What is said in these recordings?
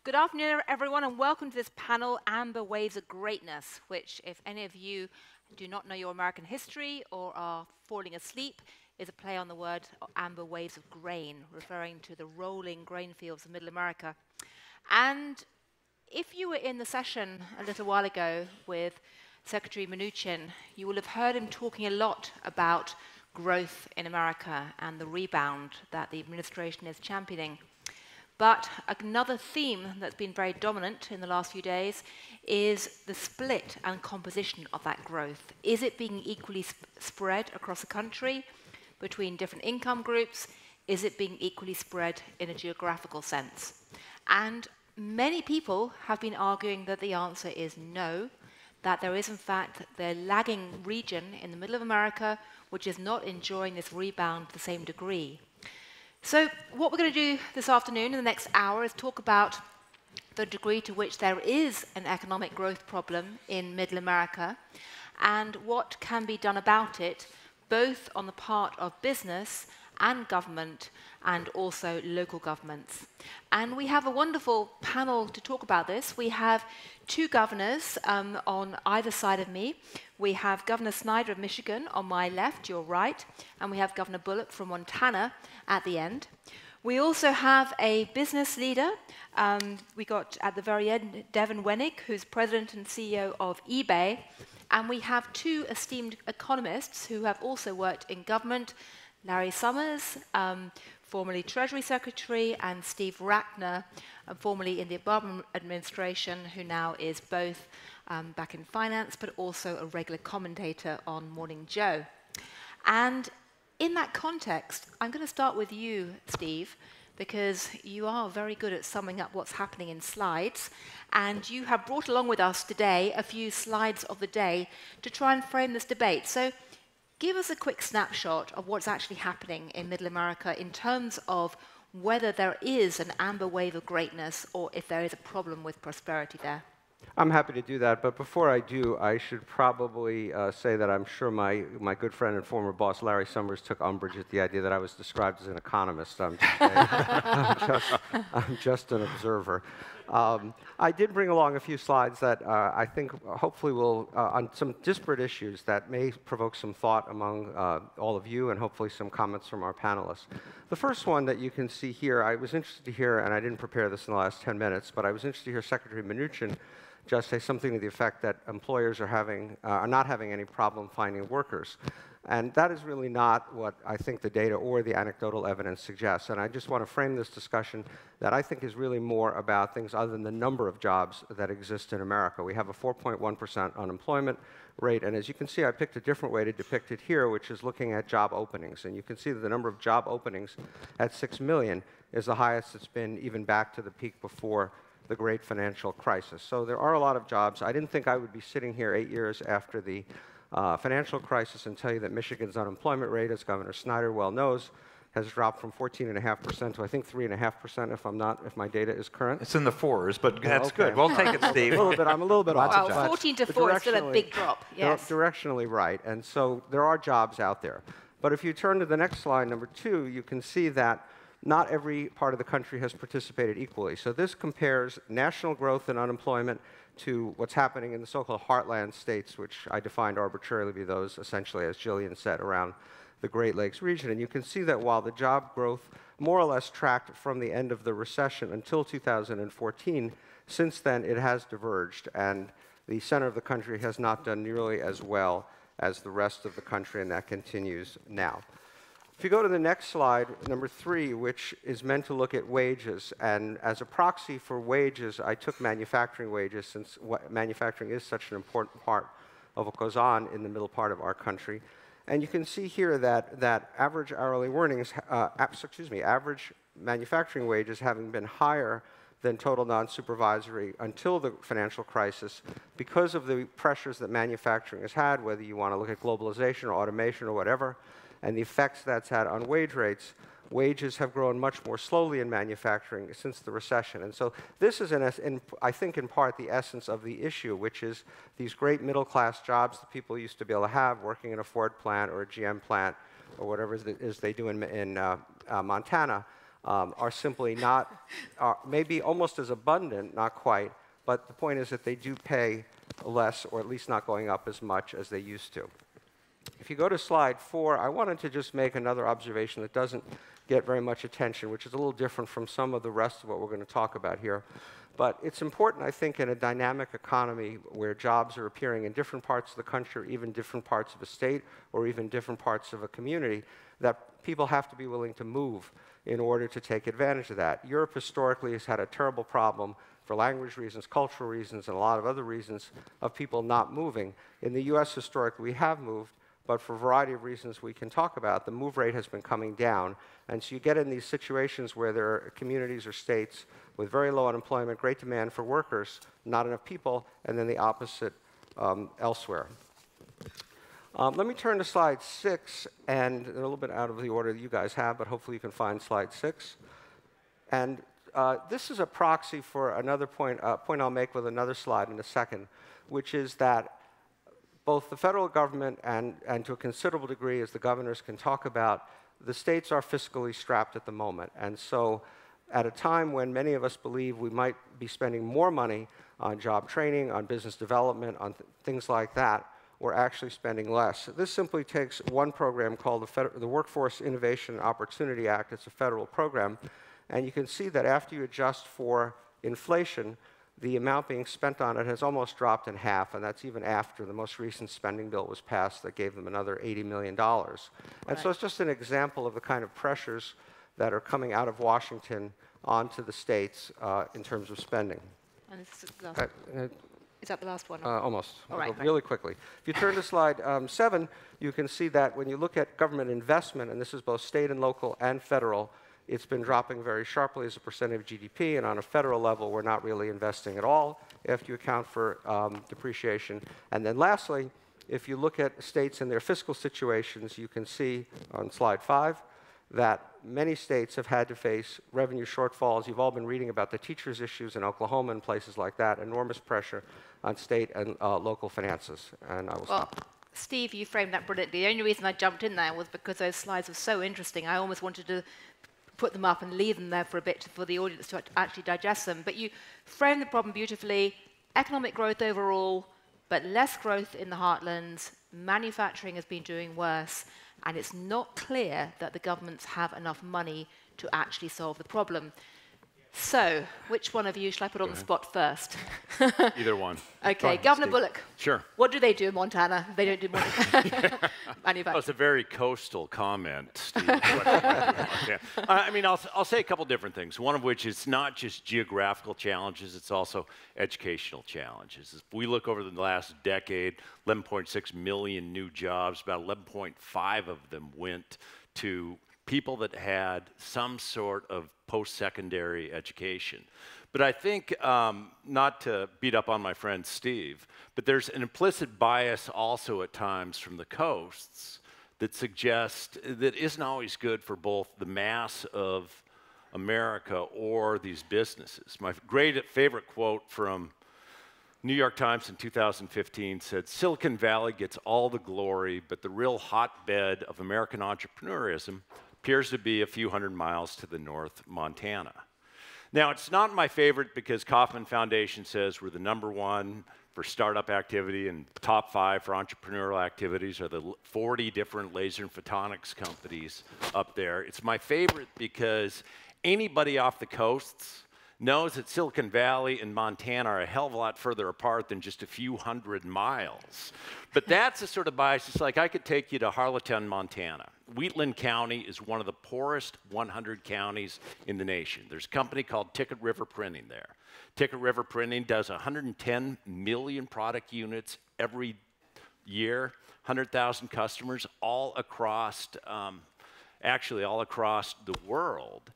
Good afternoon, everyone, and welcome to this panel, Amber Waves of Greatness, which, if any of you do not know your American history or are falling asleep, is a play on the word amber waves of grain, referring to the rolling grain fields of Middle America. And if you were in the session a little while ago with Secretary Mnuchin, you will have heard him talking a lot about growth in America and the rebound that the administration is championing. But another theme that's been very dominant in the last few days is the split and composition of that growth. Is it being equally spread across the country between different income groups? Is it being equally spread in a geographical sense? And many people have been arguing that the answer is no, that there is in fact the lagging region in the middle of America which is not enjoying this rebound to the same degree. So what we're going to do this afternoon in the next hour is talk about the degree to which there is an economic growth problem in Middle America and what can be done about it, both on the part of business and government and also local governments. And we have a wonderful panel to talk about this. We have two governors on either side of me. We have Governor Snyder of Michigan on my left, your right, and we have Governor Bullock from Montana at the end. We also have a business leader. We got at the very end Devin Wenig, who's president and CEO of eBay. And we have two esteemed economists who have also worked in government, Larry Summers, formerly Treasury Secretary, and Steve Rattner, formerly in the Obama administration, who now is both back in finance, but also a regular commentator on Morning Joe. And in that context, I'm going to start with you, Steve, because you are very good at summing up what's happening in slides, and you have brought along with us today a few slides of the day to try and frame this debate. So give us a quick snapshot of what's actually happening in Middle America in terms of whether there is an amber wave of greatness or if there is a problem with prosperity there. I'm happy to do that, but before I do, I should probably say that I'm sure my good friend and former boss, Larry Summers, took umbrage at the idea that I was described as an economist. I'm just an observer. I did bring along a few slides that I think hopefully will, on some disparate issues that may provoke some thought among all of you and hopefully some comments from our panelists. The first one that you can see here, I was interested to hear, and I didn't prepare this in the last 10 minutes, but I was interested to hear Secretary Mnuchin just say something to the effect that employers are not having any problem finding workers. And that is really not what I think the data or the anecdotal evidence suggests. And I just want to frame this discussion that I think is really more about things other than the number of jobs that exist in America. We have a 4.1% unemployment rate. And as you can see, I picked a different way to depict it here, which is looking at job openings. And you can see that the number of job openings at 6 million is the highest it's been even back to the peak before the great financial crisis. So there are a lot of jobs. I didn't think I would be sitting here 8 years after the financial crisis and tell you that Michigan's unemployment rate, as Governor Snyder well knows, has dropped from 14.5% to I think 3.5% if my data is current. It's in the fours, but that's good. We'll take it, Steve. I'm a little bit off. Well, 14 to 4 is still a big drop. Yes. Directionally right, and so there are jobs out there. But if you turn to the next slide, number 2, you can see that not every part of the country has participated equally. So this compares national growth and unemployment to what's happening in the so-called heartland states, which I defined arbitrarily to be those essentially, as Gillian said, around the Great Lakes region. And you can see that while the job growth more or less tracked from the end of the recession until 2014, since then it has diverged, and the center of the country has not done nearly as well as the rest of the country, and that continues now. If you go to the next slide, number 3, which is meant to look at wages, and as a proxy for wages, I took manufacturing wages since manufacturing is such an important part of what goes on in the middle part of our country. And you can see here that average hourly earnings, average manufacturing wages having been higher than total non-supervisory until the financial crisis because of the pressures that manufacturing has had, whether you want to look at globalization or automation or whatever, and the effects that's had on wage rates. Wages have grown much more slowly in manufacturing since the recession. And so this is, I think, in part the essence of the issue, which is these great middle-class jobs that people used to be able to have working in a Ford plant or a GM plant or whatever it is they do in Montana are simply not, maybe almost as abundant, not quite, but the point is that they do pay less, or at least not going up as much as they used to. If you go to slide 4, I wanted to just make another observation that doesn't get very much attention, which is a little different from some of the rest of what we're going to talk about here. But it's important, I think, in a dynamic economy where jobs are appearing in different parts of the country, or even different parts of a state, or even different parts of a community, that people have to be willing to move in order to take advantage of that. Europe historically has had a terrible problem for language reasons, cultural reasons, and a lot of other reasons of people not moving. In the US historically, we have moved, but for a variety of reasons we can talk about, the move rate has been coming down. And so you get in these situations where there are communities or states with very low unemployment, great demand for workers, not enough people, and then the opposite elsewhere. Let me turn to slide 6, and they're a little bit out of the order that you guys have, but hopefully you can find slide 6. And this is a proxy for another point I'll make with another slide in a second, which is that both the federal government and to a considerable degree, as the governors can talk about, the states are fiscally strapped at the moment. And so at a time when many of us believe we might be spending more money on job training, on business development, on things like that, we're actually spending less. This simply takes one program called the Workforce Innovation and Opportunity Act. It's a federal program. And you can see that after you adjust for inflation, the amount being spent on it has almost dropped in half, and that's even after the most recent spending bill was passed that gave them another $80 million. And so it's just an example of the kind of pressures that are coming out of Washington onto the states in terms of spending. And this is is that the last one? Almost. All right, really quickly. If you turn to slide 7, you can see that when you look at government investment, and this is both state and local and federal, it's been dropping very sharply as a percent of GDP, and on a federal level, we're not really investing at all after you account for depreciation. And then lastly, if you look at states and their fiscal situations, you can see on slide 5 that many states have had to face revenue shortfalls. You've all been reading about the teachers' issues in Oklahoma and places like that, enormous pressure on state and local finances. And I will stop. Steve, you framed that brilliantly. The only reason I jumped in there was because those slides were so interesting. I almost wanted to put them up and leave them there for a bit for the audience to actually digest them. But you framed the problem beautifully. Economic growth overall, but less growth in the heartlands. Manufacturing has been doing worse. And it's not clear that the governments have enough money to actually solve the problem. So, which one of you shall I put on the spot first? Either one. Okay, Governor Bullock. Sure. What do they do in Montana? They don't do Montana. That was a very coastal comment, Steve. I mean, I'll say a couple different things, one of which is not just geographical challenges, it's also educational challenges. If we look over the last decade, 11.6 million new jobs, about 11.5 of them went to people that had some sort of post-secondary education. But I think, not to beat up on my friend Steve, but there's an implicit bias also at times from the coasts that suggests that isn't always good for both the mass of America or these businesses. My favorite quote from New York Times in 2015 said, "Silicon Valley gets all the glory, but the real hotbed of American entrepreneurism appears to be a few hundred miles to the north, Montana." Now, it's not my favorite because Kauffman Foundation says we're the #1 for startup activity and top 5 for entrepreneurial activities are the 40 different laser and photonics companies up there. It's my favorite because anybody off the coasts knows that Silicon Valley and Montana are a hell of a lot further apart than just a few hundred miles. But that's the sort of bias. It's like I could take you to Harleton, Montana. Wheatland County is one of the poorest 100 counties in the nation. There's a company called Ticket River Printing there. Ticket River Printing does 110 million product units every year, 100,000 customers all across, actually all across the world.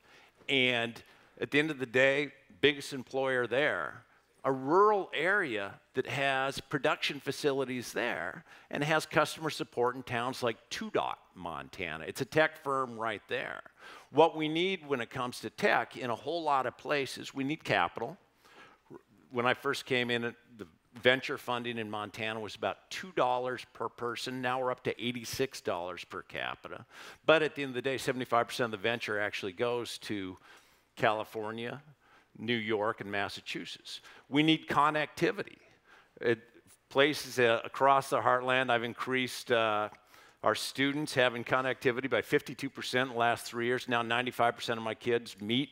And at the end of the day, biggest employer there, a rural area that has production facilities there and has customer support in towns like Tudot, Montana. It's a tech firm right there. What we need when it comes to tech in a whole lot of places, we need capital. When I first came in, the venture funding in Montana was about $2 per person. Now we're up to $86 per capita. But at the end of the day, 75% of the venture actually goes to California, New York, and Massachusetts. We need connectivity. Places across the heartland, I've increased our students having connectivity by 52% in the last 3 years. Now 95% of my kids meet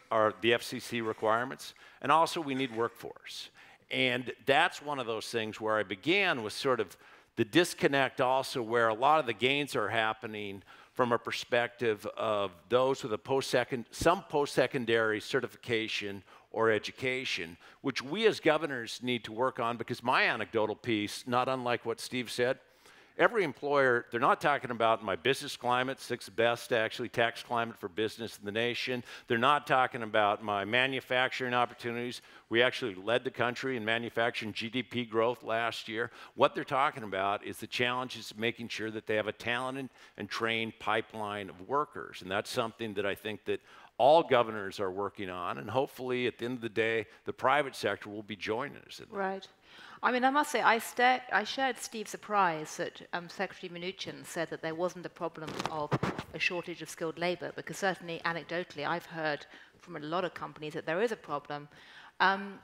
the FCC requirements. And also we need workforce. And that's one of those things where I began with sort of the disconnect also where a lot of the gains are happening from a perspective of those with some post-secondary certification or education, which we as governors need to work on, because my anecdotal piece, not unlike what Steve said, every employer, they're not talking about my business climate, sixth best actually tax climate for business in the nation. They're not talking about my manufacturing opportunities. We actually led the country in manufacturing GDP growth last year. What they're talking about is the challenges of making sure that they have a talented and trained pipeline of workers. And that's something that I think that all governors are working on. And hopefully at the end of the day, the private sector will be joining us in that. Right. I mean, I must say, I shared Steve's surprise that Secretary Mnuchin said that there wasn't a problem of a shortage of skilled labor, because certainly anecdotally, I've heard from a lot of companies that there is a problem. I'm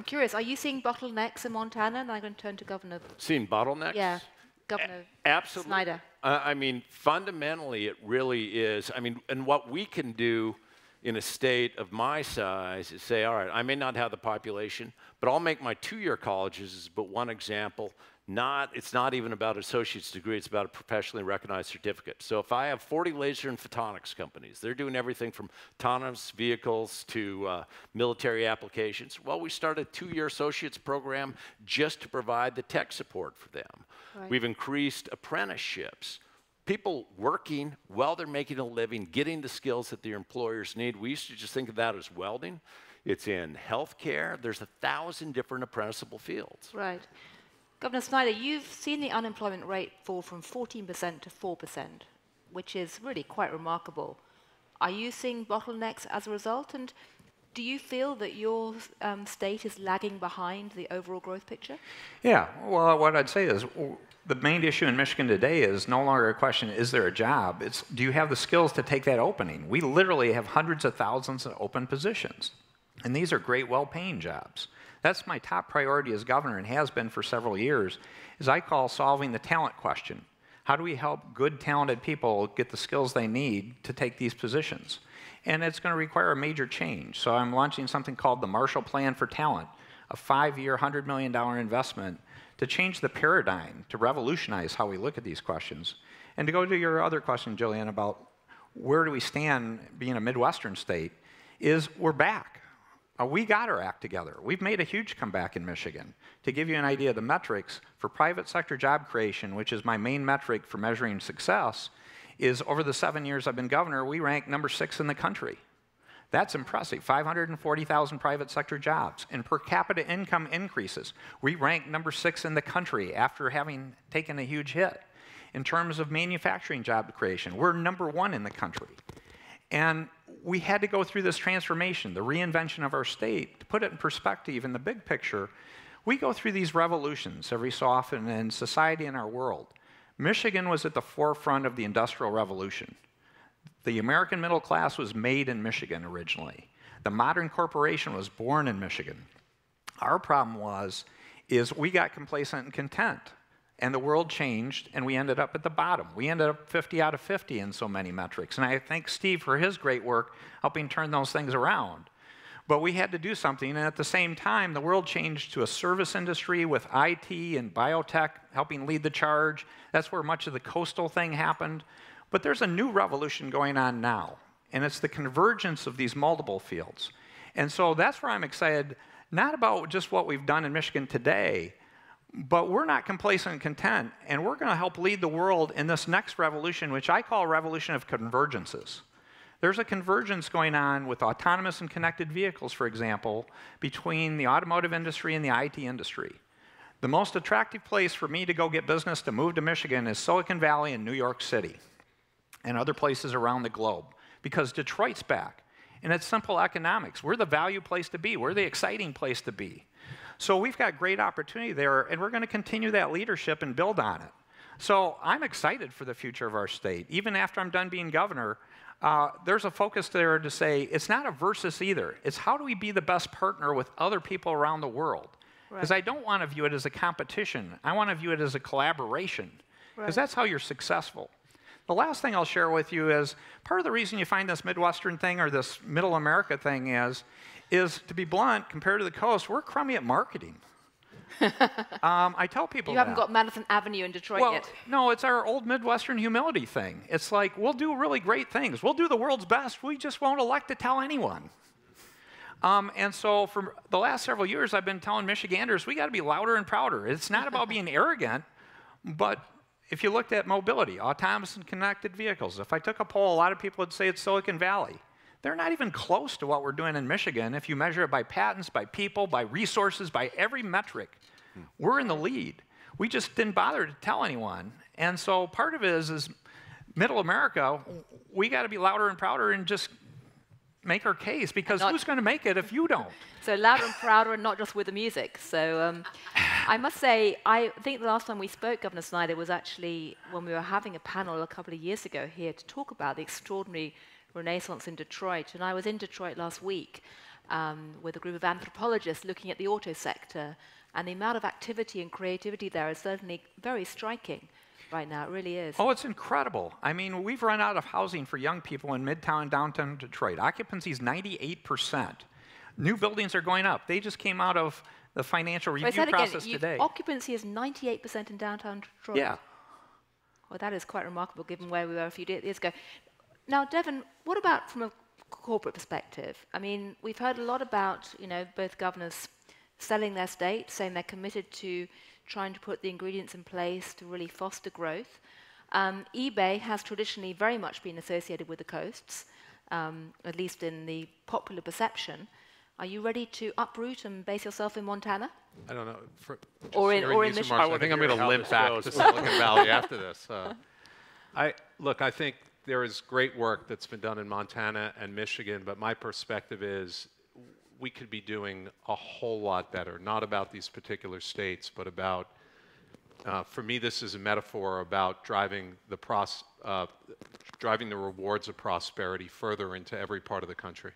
curious, are you seeing bottlenecks in Montana? And I'm going to turn to Governor. Seeing bottlenecks? Yeah, Governor Absolutely. Snyder. I mean, fundamentally, it really is. I mean, and what we can do in a state of my size is say, all right, I may not have the population, but I'll make my two-year colleges as but one example. It's not even about an associate's degree, it's about a professionally recognized certificate. So if I have 40 laser and photonics companies, they're doing everything from autonomous vehicles to military applications. Well, we started a two-year associate's program just to provide the tech support for them. Right. We've increased apprenticeships. People working while they're making a living, getting the skills that their employers need. We used to just think of that as welding. It's in healthcare. There's 1,000 different apprenticeable fields. Right. Governor Snyder, you've seen the unemployment rate fall from 14% to 4%, which is really quite remarkable. Are you seeing bottlenecks as a result? And do you feel that your state is lagging behind the overall growth picture? Yeah. Well, what I'd say is, the main issue in Michigan today is no longer a question, is there a job? It's, do you have the skills to take that opening? We literally have hundreds of thousands of open positions. And these are great, well-paying jobs. That's my top priority as governor, and has been for several years, is I call solving the talent question. How do we help good, talented people get the skills they need to take these positions? And it's going to require a major change. So I'm launching something called the Marshall Plan for Talent, a 5-year, $100 million investment to change the paradigm, to revolutionize how we look at these questions. And to go to your other question, Gillian, about where do we stand being a Midwestern state, is we're back. We got our act together. We've made a huge comeback in Michigan. To give you an idea of the metrics, for private sector job creation, which is my main metric for measuring success, is over the 7 years I've been governor, we rank number 6 in the country. That's impressive, 540,000 private sector jobs. And per capita income increases. We rank number 6 in the country after having taken a huge hit. In terms of manufacturing job creation, we're number 1 in the country. And we had to go through this transformation, the reinvention of our state. To put it in perspective, in the big picture, we go through these revolutions every so often in society and our world. Michigan was at the forefront of the Industrial Revolution. The American middle class was made in Michigan originally. The modern corporation was born in Michigan. Our problem is we got complacent and content. And the world changed, and we ended up at the bottom. We ended up 50 out of 50 in so many metrics. And I thank Steve for his great work helping turn those things around. But we had to do something, and at the same time, the world changed to a service industry with IT and biotech helping lead the charge. That's where much of the coastal thing happened. But there's a new revolution going on now, and it's the convergence of these multiple fields. And so that's where I'm excited, not about just what we've done in Michigan today, but we're not complacent and content, and we're going to help lead the world in this next revolution, which I call a revolution of convergences. There's a convergence going on with autonomous and connected vehicles, for example, between the automotive industry and the IT industry. The most attractive place for me to go get business to move to Michigan is Silicon Valley and New York City and other places around the globe, because Detroit's back. And it's simple economics. We're the value place to be. We're the exciting place to be. So we've got great opportunity there, and we're going to continue that leadership and build on it. So I'm excited for the future of our state. Even after I'm done being governor, there's a focus there to say it's not a versus either. It's how do we be the best partner with other people around the world? Because I don't want to view it as a competition. I want to view it as a collaboration, because that's how you're successful. The last thing I'll share with you is part of the reason you find this Midwestern thing or this Middle America thing is to be blunt, compared to the coast, we're crummy at marketing. I tell people you haven't got Madison Avenue in Detroit yet. No, it's our old Midwestern humility thing. It's like, we'll do really great things. We'll do the world's best. We just won't elect to tell anyone. And so for the last several years, I've been telling Michiganders, we got to be louder and prouder. It's not about being arrogant, but if you looked at mobility, autonomous and connected vehicles, if I took a poll, a lot of people would say it's Silicon Valley. They're not even close to what we're doing in Michigan if you measure it by patents, by people, by resources, by every metric. We're in the lead. We just didn't bother to tell anyone. And so part of it is Middle America, we got to be louder and prouder and just make our case, because who's going to make it if you don't? So louder and prouder, and not just with the music. So I must say, I think the last time we spoke, Governor Snyder, was actually when we were having a panel a couple of years ago here to talk about the extraordinary Renaissance in Detroit. And I was in Detroit last week with a group of anthropologists looking at the auto sector, and the amount of activity and creativity there is certainly very striking right now. It really is. Oh, it's incredible. I mean, we've run out of housing for young people in Midtown and downtown Detroit. Occupancy is 98%. New buildings are going up. They just came out of the financial review process today. Occupancy is 98% in downtown Detroit. Yeah. Well, that is quite remarkable given where we were a few years ago. Now, Devin, what about from a corporate perspective? I mean, we've heard a lot about, both governors selling their state, saying they're committed to trying to put the ingredients in place to really foster growth. eBay has traditionally very much been associated with the coasts, at least in the popular perception. Are you ready to uproot and base yourself in Montana? I don't know. Or in Michigan? I think I'm going to limp back to Silicon Valley after this. I think there is great work that's been done in Montana and Michigan, but my perspective is we could be doing a whole lot better, not about these particular states, but about, for me, this is a metaphor about driving the rewards of prosperity further into every part of the country.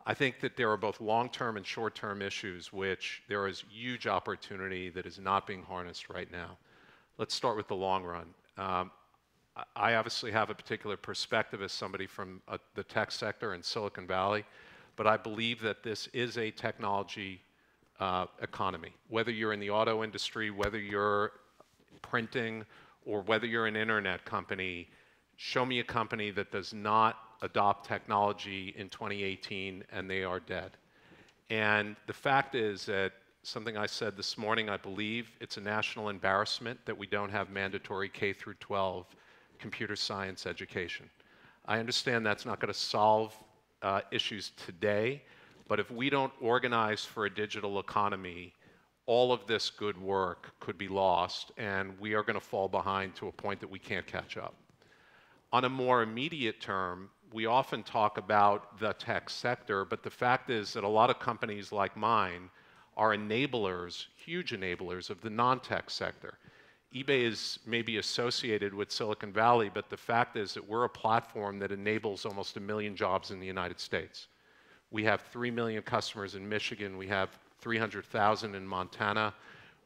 I think that there are both long-term and short-term issues which there is huge opportunity that is not being harnessed right now. Let's start with the long run. I obviously have a particular perspective as somebody from the tech sector in Silicon Valley, but I believe that this is a technology economy. Whether you're in the auto industry, whether you're printing, or whether you're an internet company, show me a company that does not adopt technology in 2018 and they are dead. And the fact is that something I said this morning, I believe it's a national embarrassment that we don't have mandatory K through 12 computer science education. I understand that's not going to solve issues today, but if we don't organize for a digital economy, all of this good work could be lost, and we are going to fall behind to a point that we can't catch up. On a more immediate term, we often talk about the tech sector, but the fact is that a lot of companies like mine are enablers, huge enablers of the non-tech sector. eBay is maybe associated with Silicon Valley, but the fact is that we're a platform that enables almost 1 million jobs in the United States. We have 3 million customers in Michigan. We have 300,000 in Montana.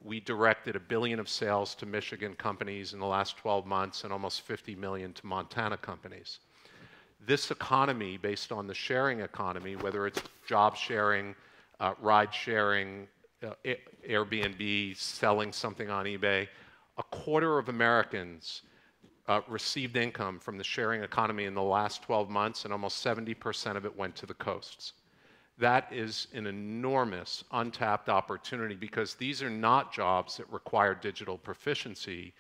We directed $1 billion of sales to Michigan companies in the last 12 months and almost 50 million to Montana companies. This economy, based on the sharing economy, whether it's job sharing, ride sharing, Airbnb, selling something on eBay, 1/4 of Americans received income from the sharing economy in the last 12 months, and almost 70% of it went to the coasts. That is an enormous untapped opportunity, because these are not jobs that require digital proficiency,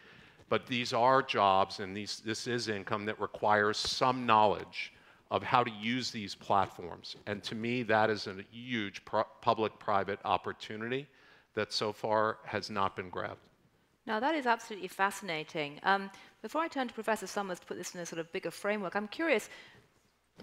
but these are jobs, and this is income that requires some knowledge of how to use these platforms. And to me, that is a huge public-private opportunity that so far has not been grabbed. Now, that is absolutely fascinating. Before I turn to Professor Summers to put this in a sort of bigger framework, I'm curious,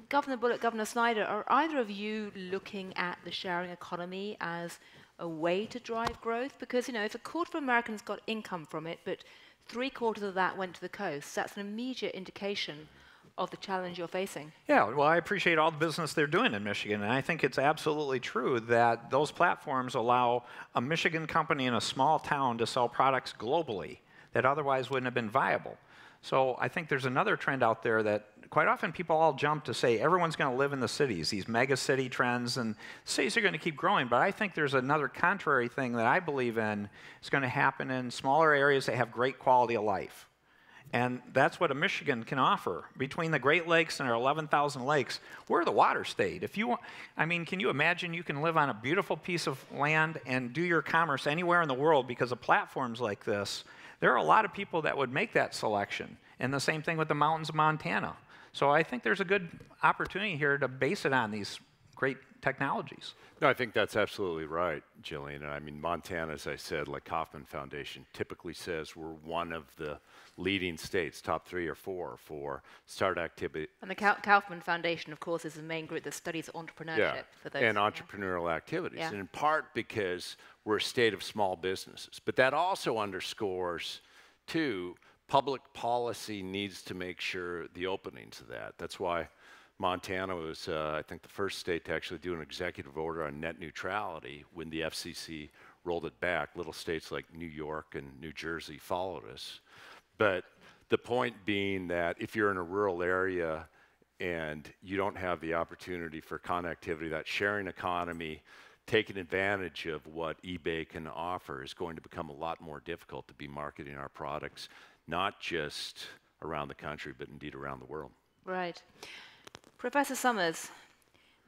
Governor Bullock, Governor Snyder, are either of you looking at the sharing economy as a way to drive growth? Because, you know, if a quarter of Americans got income from it, but 3/4 of that went to the coast, that's an immediate indication of the challenge you're facing. Yeah, well, I appreciate all the business they're doing in Michigan, and I think it's absolutely true that those platforms allow a Michigan company in a small town to sell products globally that otherwise wouldn't have been viable. So I think there's another trend out there that quite often people all jump to say everyone's going to live in the cities, these mega city trends, and cities are going to keep growing. But I think there's another contrary thing that I believe in is going to happen in smaller areas that have great quality of life. And that's what a Michigan can offer. Between the Great Lakes and our 11,000 lakes, we're the water state. If you want, I mean, can you imagine you can live on a beautiful piece of land and do your commerce anywhere in the world because of platforms like this? There are a lot of people that would make that selection. And the same thing with the mountains of Montana. So I think there's a good opportunity here to base it on these great technologies. No, I think that's absolutely right, Gillian. I mean, Montana, as I said, like Kauffman Foundation, typically says we're one of the leading states, top 3 or 4 for start activity. And the Kauffman Foundation, of course, is the main group that studies entrepreneurship. For those, and entrepreneurial activities. Yeah. And in part because we're a state of small businesses. But that also underscores, too, public policy needs to make sure the openings of that. That's why Montana was, I think, the first state to actually do an executive order on net neutrality when the FCC rolled it back. Little states like New York and New Jersey followed us. But the point being that if you're in a rural area and you don't have the opportunity for connectivity, that sharing economy, taking advantage of what eBay can offer is going to become a lot more difficult to be marketing our products, not just around the country, but indeed around the world. Right. Professor Summers,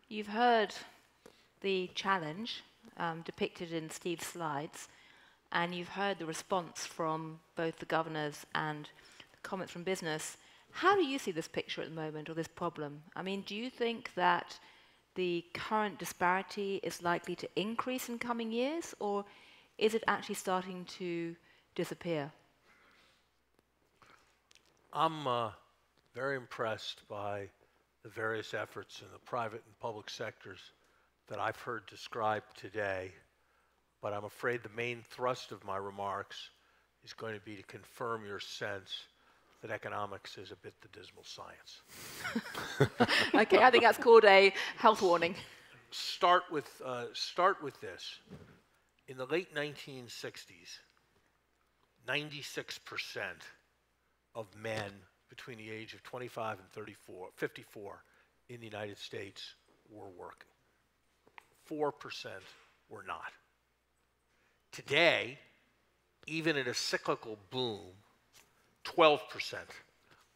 you've heard the challenge depicted in Steve's slides, and you've heard the response from both the governors and the comments from business. How do you see this picture at the moment, or this problem? I mean, do you think that the current disparity is likely to increase in coming years, or is it actually starting to disappear? I'm very impressed by the various efforts in the private and public sectors that I've heard described today, but I'm afraid the main thrust of my remarks is going to be to confirm your sense that economics is a bit the dismal science. Okay, I think that's called a health warning. Start with this. In the late 1960s, 96% of men between the age of 25 and 54 in the United States were working. 4% were not. Today, even in a cyclical boom, 12%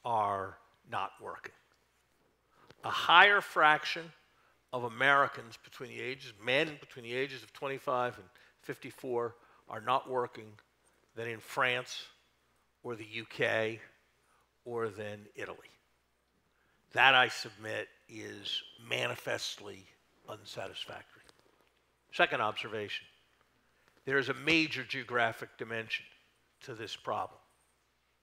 are not working. A higher fraction of Americans between the ages, men between the ages of 25 and 54 are not working than in France or the UK or than Italy. That, I submit, is manifestly unsatisfactory. Second observation, there is a major geographic dimension to this problem.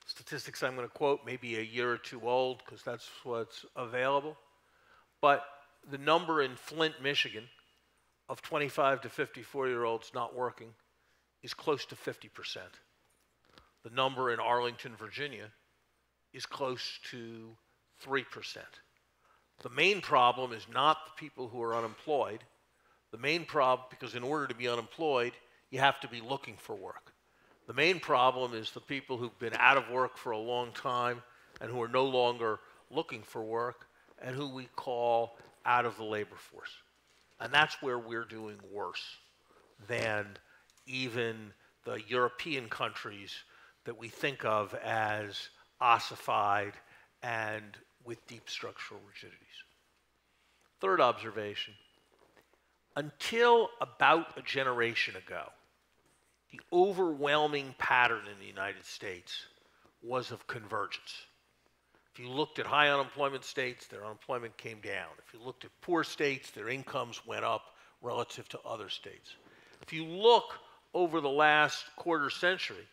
Statistics I'm going to quote may be a year or two old because that's what's available, but the number in Flint, Michigan, of 25 to 54-year-olds not working is close to 50%. The number in Arlington, Virginia, is close to 3%. The main problem is not the people who are unemployed. The main problem, because in order to be unemployed, you have to be looking for work. The main problem is the people who've been out of work for a long time and who are no longer looking for work and who we call out of the labor force. And that's where we're doing worse than even the European countries that we think of as ossified and with deep structural rigidities. Third observation, until about a generation ago, the overwhelming pattern in the United States was of convergence. If you looked at high unemployment states, their unemployment came down. If you looked at poor states, their incomes went up relative to other states. If you look over the last quarter century,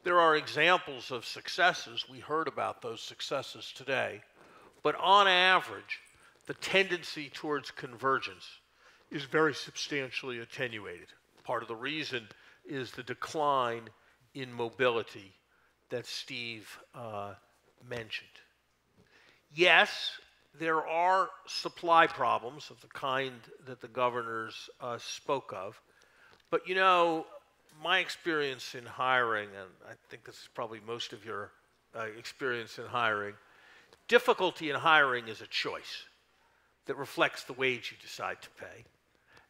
there are examples of successes. We heard about those successes today. But on average, the tendency towards convergence is very substantially attenuated. part of the reason is the decline in mobility that Steve mentioned. Yes, there are supply problems of the kind that the governors spoke of, but you know, my experience in hiring, and I think this is probably most of your experience in hiring, difficulty in hiring is a choice that reflects the wage you decide to pay.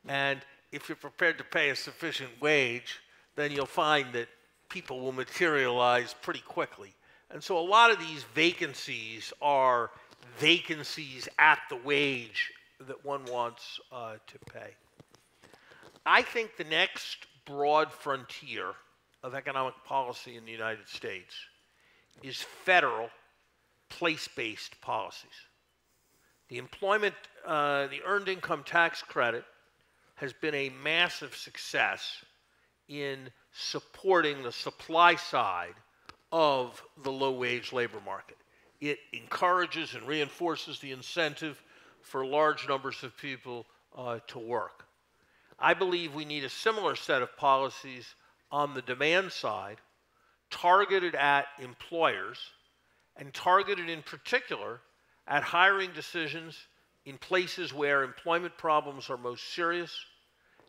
And if you're prepared to pay a sufficient wage, then you'll find that people will materialize pretty quickly. And so a lot of these vacancies are vacancies at the wage that one wants to pay. I think the next broad frontier of economic policy in the United States is federal place-based policies. The employment, the earned income tax credit has been a massive success in supporting the supply side of the low-wage labor market. It encourages and reinforces the incentive for large numbers of people to work. I believe we need a similar set of policies on the demand side, targeted at employers, and targeted in particular at hiring decisions in places where employment problems are most serious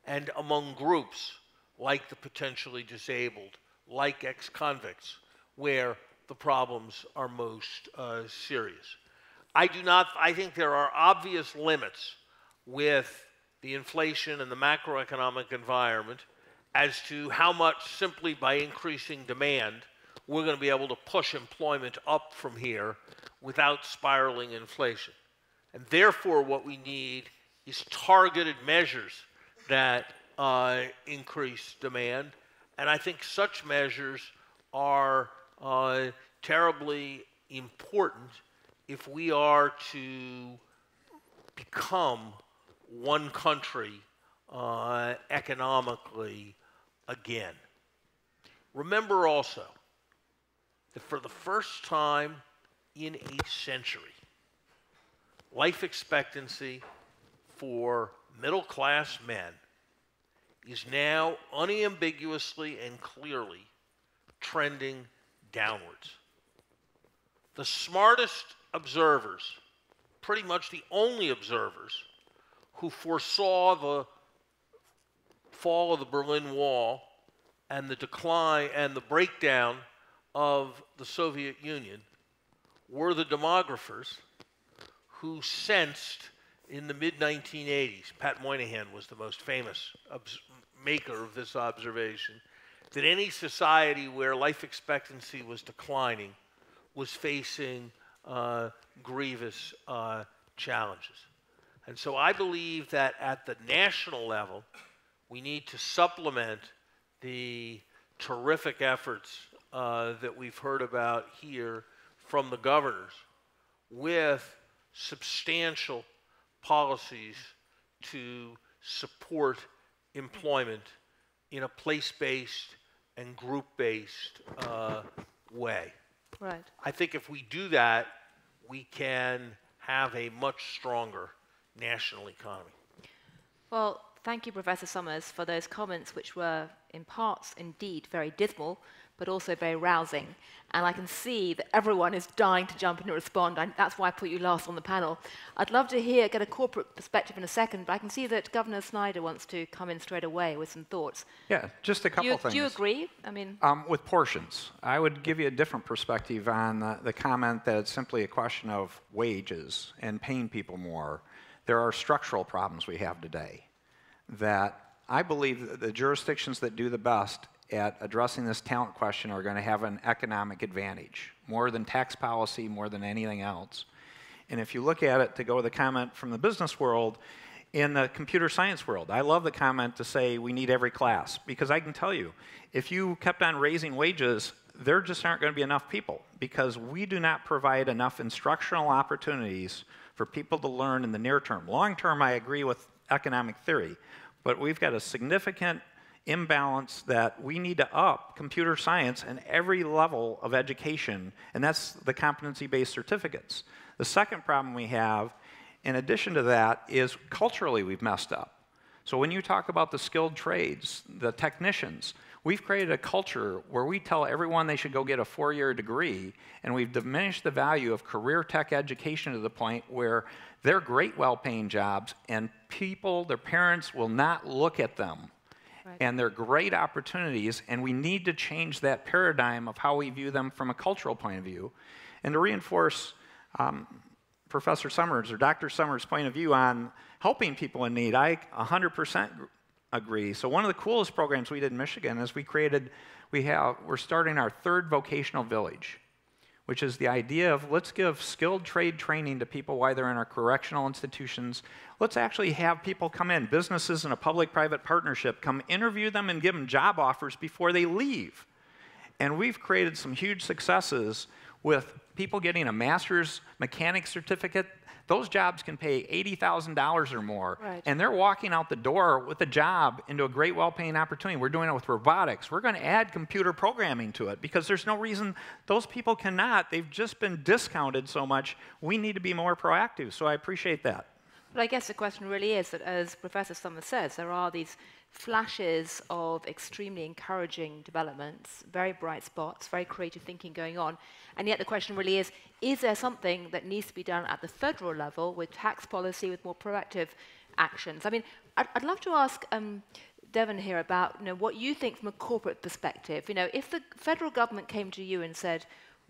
and among groups like the potentially disabled, like ex-convicts, where the problems are most serious. I think there are obvious limits with the inflation and the macroeconomic environment as to how much simply by increasing demand we're going to be able to push employment up from here without spiraling inflation. And therefore what we need is targeted measures that increase demand. And I think such measures are terribly important if we are to become one country economically again. Remember also that for the first time in a century, life expectancy for middle-class men is now unambiguously and clearly trending downwards. The smartest observers, pretty much the only observers, who foresaw the fall of the Berlin Wall and the decline and the breakdown of the Soviet Union were the demographers who sensed in the mid-1980s, Pat Moynihan was the most famous maker of this observation, that any society where life expectancy was declining was facing grievous challenges. And so I believe that at the national level, we need to supplement the terrific efforts that we've heard about here from the governors with substantial policies to support employment in a place-based and group-based way. Right. I think if we do that, we can have a much stronger national economy. Well, thank you, Professor Summers, for those comments, which were in parts indeed very dismal, but also very rousing. And I can see that everyone is dying to jump in and respond. That's why I put you last on the panel. I'd love to get a corporate perspective in a second, but I can see that Governor Snyder wants to come in straight away with some thoughts. Yeah, just a couple things. Do you agree? I mean, with portions, I would give you a different perspective on the comment that it's simply a question of wages and paying people more. There are structural problems we have today that I believe that the jurisdictions that do the best at addressing this talent question are going to have an economic advantage, more than tax policy, more than anything else. And if you look at it, to go with a comment from the business world, in the computer science world, I love the comment to say we need every class, because I can tell you, if you kept on raising wages, there just aren't going to be enough people, because we do not provide enough instructional opportunities for people to learn in the near term. Long term, I agree with economic theory, but we've got a significant imbalance that we need to up computer science in every level of education, and that's the competency-based certificates. The second problem we have, in addition to that, is culturally we've messed up. So when you talk about the skilled trades, the technicians, we've created a culture where we tell everyone they should go get a 4-year degree, and we've diminished the value of career tech education to the point where they're great, well-paying jobs, and people, their parents, will not look at them. Right. And they're great opportunities, and we need to change that paradigm of how we view them from a cultural point of view. And to reinforce Professor Summers or Dr. Summers' point of view on helping people in need, I 100% agree. So one of the coolest programs we did in Michigan is we're starting our 3rd vocational village, which is the idea of let's give skilled trade training to people while they're in our correctional institutions. Let's actually have people come in, businesses in a public-private partnership, come interview them and give them job offers before they leave. And we've created some huge successes with people getting a master's mechanic certificate. Those jobs can pay $80,000 or more, right. And they're walking out the door with a job into a great, well-paying opportunity. We're doing it with robotics. We're going to add computer programming to it because there's no reason those people cannot. They've just been discounted so much. We need to be more proactive, so I appreciate that. But I guess the question really is that, as Professor Summers says, there are these flashes of extremely encouraging developments, very bright spots, very creative thinking going on, and yet the question really is there something that needs to be done at the federal level with tax policy, with more proactive actions? I mean, I'd love to ask Devin here about what you think from a corporate perspective. If the federal government came to you and said,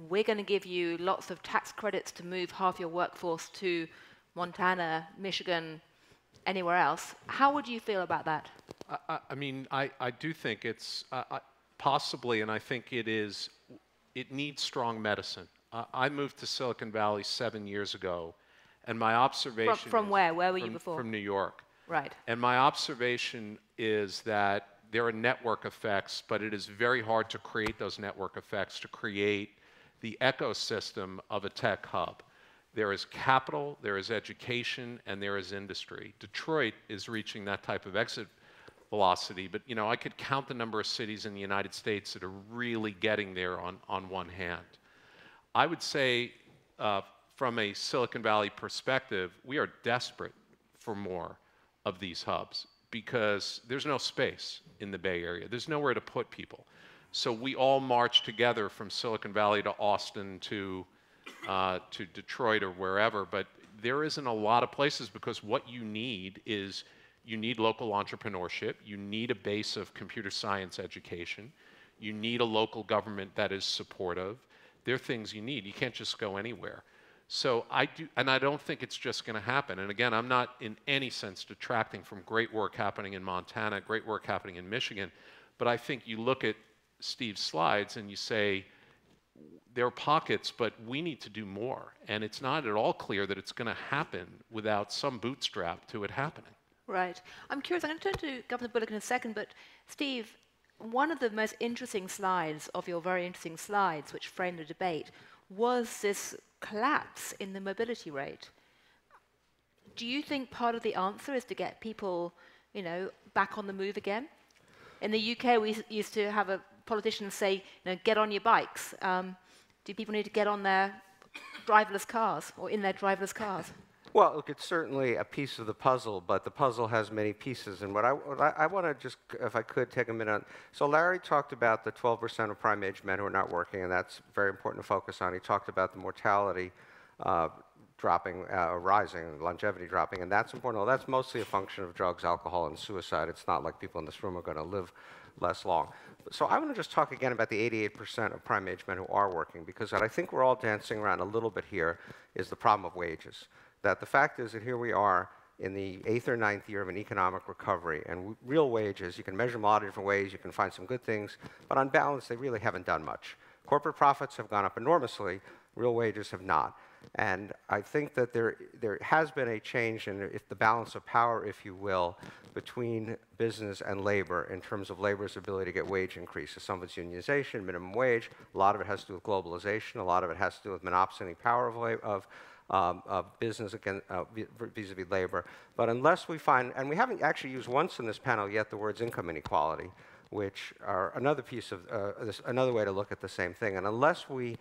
we're going to give you lots of tax credits to move half your workforce to Montana, Michigan, anywhere else, how would you feel about that? I mean, I do think it's possibly, and I think it needs strong medicine. I moved to Silicon Valley 7 years ago, and my observation from where? Where were you before? From New York. Right. And my observation is that there are network effects, but it is very hard to create those network effects, to create the ecosystem of a tech hub. There is capital, there is education, and there is industry. Detroit is reaching that type of exit velocity, but I could count the number of cities in the United States that are really getting there on one hand. I would say, from a Silicon Valley perspective, we are desperate for more of these hubs because there's no space in the Bay Area. There's nowhere to put people. So we all march together from Silicon Valley to Austin to Detroit or wherever, but there isn't a lot of places because what you need is you need local entrepreneurship, you need a base of computer science education, you need a local government that is supportive. There are things you need. You can't just go anywhere. So I don't think it's just going to happen. And again, I'm not in any sense detracting from great work happening in Montana, great work happening in Michigan, but I think you look at Steve's slides and you say, there are pockets, but we need to do more. And it's not at all clear that it's going to happen without some bootstrap to it happening. Right. I'm curious, I'm going to turn to Governor Bullock in a second, but Steve, one of the most interesting slides of your very interesting slides, which framed the debate, was this collapse in the mobility rate. Do you think part of the answer is to get people, back on the move again? In the UK, we used to have a politician say, get on your bikes. Do people need to get on their driverless cars or in their driverless cars? Well, look, it's certainly a piece of the puzzle, but the puzzle has many pieces. And what I want to just, if I could, take a minute on. So Larry talked about the 12% of prime-age men who are not working, and that's very important to focus on. He talked about the mortality dropping, rising, longevity dropping, and that's important. Well, that's mostly a function of drugs, alcohol, and suicide. It's not like people in this room are going to live less long. So I want to just talk again about the 88% of prime-age men who are working, because what I think we're all dancing around a little bit here is the problem of wages. That the fact is that here we are in the 8th or 9th year of an economic recovery, and real wages, you can measure them a lot of different ways, you can find some good things, but on balance, they really haven't done much. Corporate profits have gone up enormously, real wages have not. And I think that there has been a change in the balance of power, if you will, between business and labor in terms of labor's ability to get wage increases. Some of it's unionization, minimum wage, a lot of it has to do with globalization, a lot of it has to do with monopsony power of business vis-a-vis labor. But unless we find, and we haven't actually used once in this panel yet the words income inequality, which are another piece of, another way to look at the same thing. And unless we,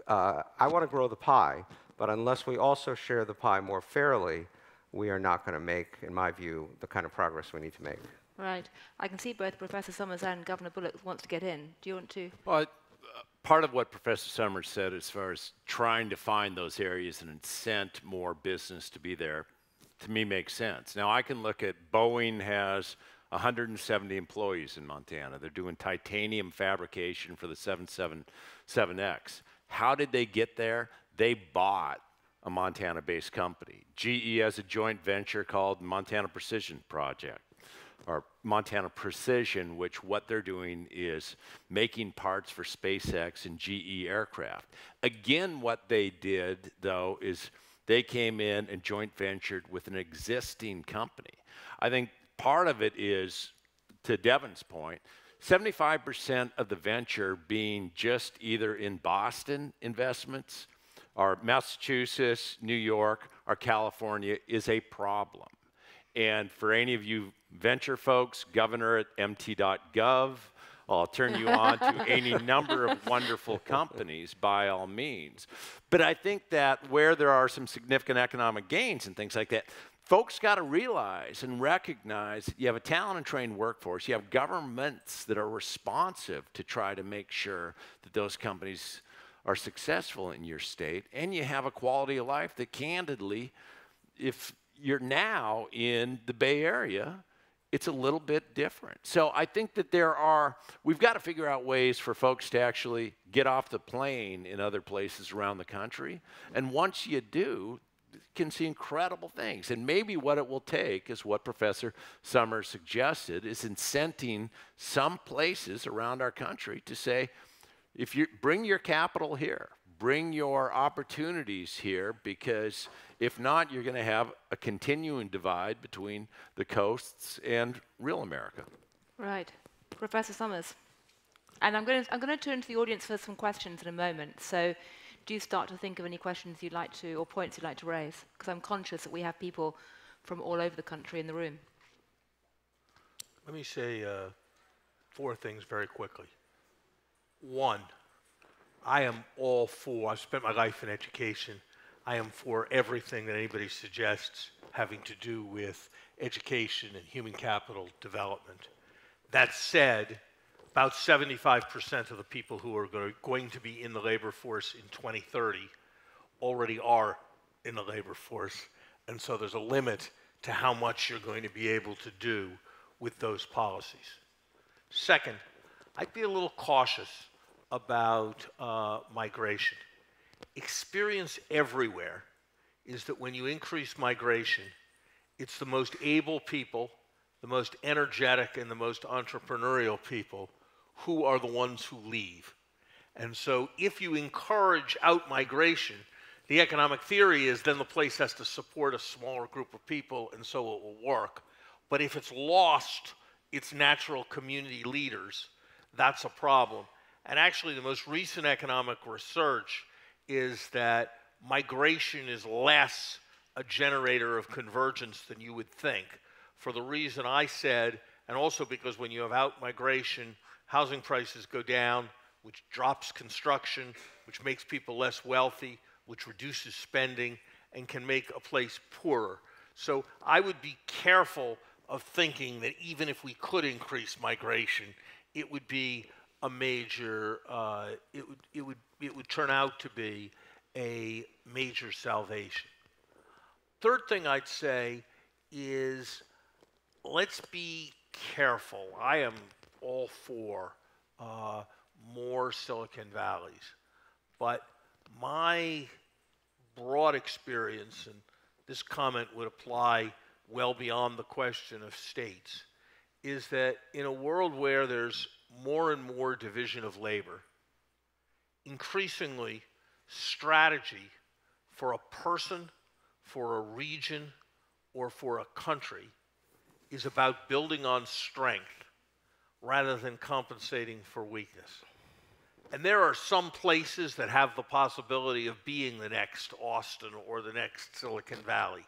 I want to grow the pie, but unless we also share the pie more fairly, we are not going to make, in my view, the kind of progress we need to make. Right. I can see both Professor Summers and Governor Bullock wants to get in. Do you want to? Well, part of what Professor Summers said as far as trying to find those areas and incent more business to be there, to me makes sense. Now, I can look at Boeing has 170 employees in Montana. They're doing titanium fabrication for the 777X. How did they get there? They bought a Montana-based company. GE has a joint venture called Montana Precision Project, or Montana Precision, which what they're doing is making parts for SpaceX and GE aircraft. Again, what they did, though, is they came in and joint ventured with an existing company. I think part of it is, to Devin's point, 75% of the venture being just either in Boston investments or Massachusetts, New York, or California is a problem. And for any of you venture folks, governor at mt.gov, I'll turn you on to any number of wonderful companies by all means. But I think that where there are some significant economic gains and things like that, folks got to realize and recognize that you have a talent and trained workforce. You have governments that are responsive to try to make sure that those companies are successful in your state, and you have a quality of life that, candidly, if you're now in the Bay Area, it's a little bit different. So I think that we've got to figure out ways for folks to actually get off the plane in other places around the country. And once you do, you can see incredible things. And maybe what it will take is what Professor Summers suggested, is incenting some places around our country to say, if you bring your capital here, bring your opportunities here, because if not, you're going to have a continuing divide between the coasts and real America. Right. Professor Summers. And I'm going to turn to the audience for some questions in a moment. So do start to think of any questions you'd like to, or points you'd like to raise, because I'm conscious that we have people from all over the country in the room. Let me say 4 things very quickly. 1, I am all for, I've spent my life in education, I am for everything that anybody suggests having to do with education and human capital development. That said, about 75% of the people who are going to be in the labor force in 2030 already are in the labor force, and so there's a limit to how much you're going to be able to do with those policies. Second, I'd be a little cautious about migration. Experience everywhere is that when you increase migration, it's the most able people, the most energetic, and the most entrepreneurial people who are the ones who leave. And so if you encourage out-migration, the economic theory is then the place has to support a smaller group of people, and so it will work. But if it's lost its natural community leaders, that's a problem. And actually, the most recent economic research is that migration is less a generator of convergence than you would think, for the reason I said, and also because when you have out-migration, housing prices go down, which drops construction, which makes people less wealthy, which reduces spending, and can make a place poorer. So I would be careful of thinking that even if we could increase migration, it would be a major, it would turn out to be a major salvation. Third thing I'd say is, let's be careful. I am all for more Silicon Valleys, but my broad experience, and this comment would apply well beyond the question of states, is that in a world where there's more and more division of labor, increasingly strategy for a person, for a region, or for a country is about building on strength rather than compensating for weakness. And there are some places that have the possibility of being the next Austin or the next Silicon Valley,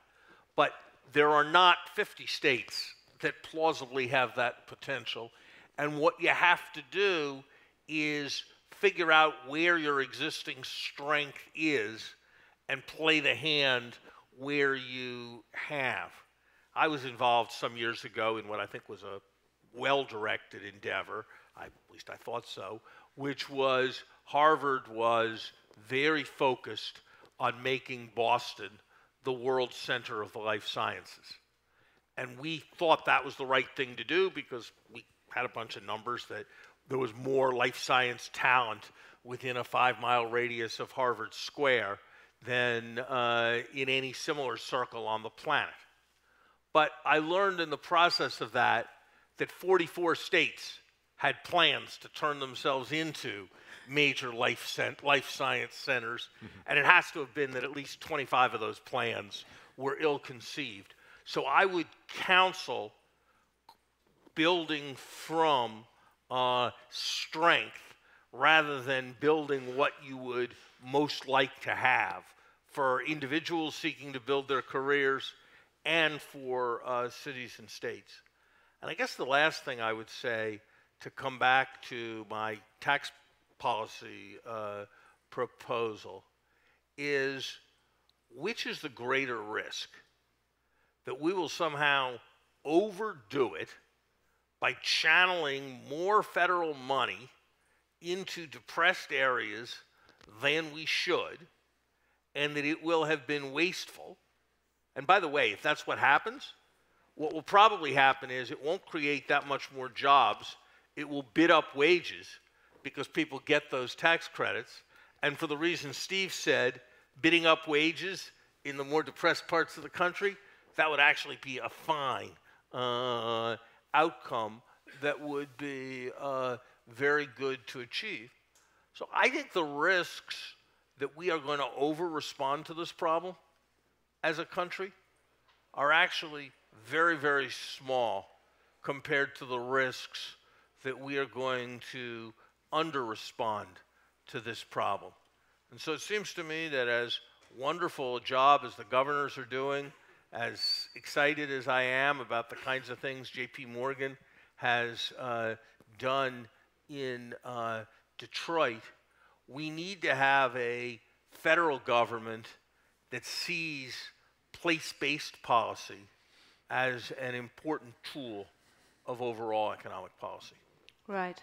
but there are not 50 states that plausibly have that potential. And what you have to do is figure out where your existing strength is and play the hand where you have. I was involved some years ago in what I think was a well-directed endeavor, at least I thought so, which was Harvard was very focused on making Boston the world center of the life sciences. And we thought that was the right thing to do because we had a bunch of numbers that there was more life science talent within a 5-mile radius of Harvard Square than in any similar circle on the planet. But I learned in the process of that 44 states had plans to turn themselves into major life science centers, and it has to have been that at least 25 of those plans were ill-conceived. So I would counsel building from strength rather than building what you would most like to have for individuals seeking to build their careers and for cities and states. And I guess the last thing I would say, to come back to my tax policy proposal, is which is the greater risk? That we will somehow overdo it by channeling more federal money into depressed areas than we should, and that it will have been wasteful. And by the way, if that's what happens, what will probably happen is it won't create that much more jobs. It will bid up wages because people get those tax credits. And for the reason Steve said, bidding up wages in the more depressed parts of the country, that would actually be a fine outcome that would be very good to achieve. So I think the risks that we are going to over-respond to this problem as a country are actually very, very small compared to the risks that we are going to under-respond to this problem. And so it seems to me that as wonderful a job as the governors are doing, as excited as I am about the kinds of things J.P. Morgan has done in Detroit, we need to have a federal government that sees place-based policy as an important tool of overall economic policy. Right.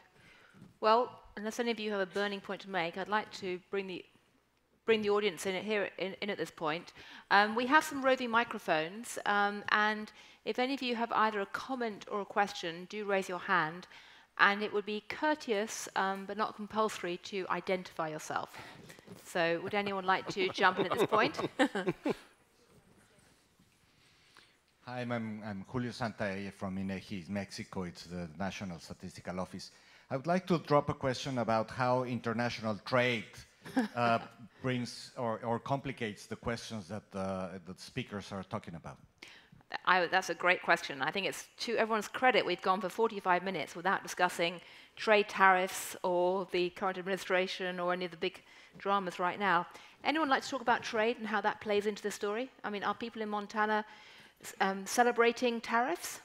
Well, unless any of you have a burning point to make, I'd like to bring the audience in at this point. We have some roving microphones, and if any of you have either a comment or a question, do raise your hand, and it would be courteous but not compulsory to identify yourself. So would anyone like to jump in at this point? Hi, I'm Julio Santaella from INEGI, Mexico. It's the National Statistical Office. I would like to drop a question about how international trade brings or complicates the questions that the speakers are talking about. That's a great question. I think it's to everyone's credit, we've gone for 45 minutes without discussing trade tariffs or the current administration or any of the big dramas right now. Anyone like to talk about trade and how that plays into the story? I mean, are people in Montana celebrating tariffs?